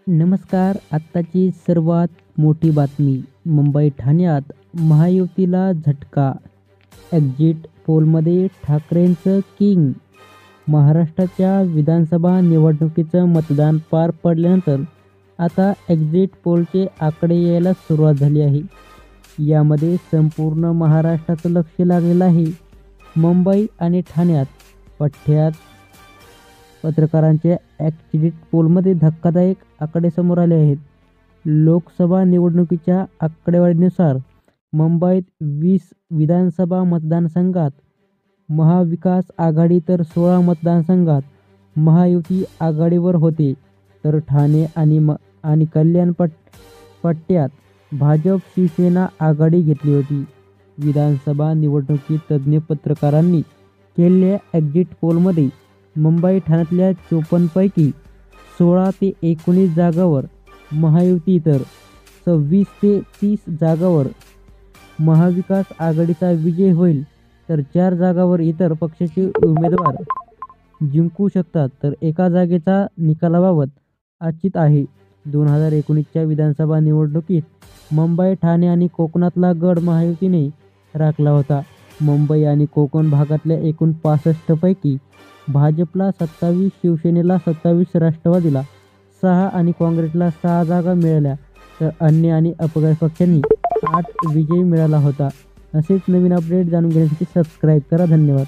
नमस्कार. आत्ताची सर्वात मोठी बातमी. मुंबई ठाण्यात महायुतीला झटका. एक्झिट पोलमध्ये ठाकरेंचं किंग. महाराष्ट्राच्या विधानसभा निवडणुकीचं मतदान पार पडल्यानंतर आता एक्झिट पोलचे आकडे यायला सुरुवात झाली आहे. यामध्ये संपूर्ण महाराष्ट्राचं लक्ष लागलेलं आहे. मुंबई आणि ठाण्यात पठ्ठ्यात पत्रकारांच्या एक्झिट पोलमध्ये धक्कादायक आकडे समोर आले आहेत. लोकसभा निवडणुकीच्या आकडेवारीनुसार मुंबईत 20 विधानसभा मतदारसंघात महाविकास आघाडी तर 16 मतदारसंघात महायुती आघाडीवर होते, तर ठाणे आणि कल्याण पट्ट्यात भाजप शिवसेना आघाडी घेतली होती. विधानसभा निवडणुकीत तज्ज्ञ पत्रकारांनी केलेल्या एक्झिट पोलमध्ये मुंबई ठाण्यातल्या 54 पैकी 16 ते 19 जागांवर महायुती तर 26 ते 30 जागांवर महाविकास आघाडीचा विजय होईल, तर 4 जागांवर इतर पक्षाचे उमेदवार जिंकू शकतात. तर एका जागेचा निकालाबाबत अनिश्चित आहे. 2019च्या विधानसभा निवडणुकीत मुंबई, ठाणे आणि कोकणातला गड महायुतीने राखला होता. मुंबई आणि कोकण भागातल्या एकूण 65 पैकी भाजपला 27, शिवसेनेला 27, राष्ट्रवादीला 6 आणि काँग्रेसला 6 जागा मिळाल्या, तर अन्य आणि अपक्ष पक्षांनी 8 विजय मिळवला होता. असेच नवीन अपडेट जाणून घेण्यासाठी सबस्क्राईब करा. धन्यवाद.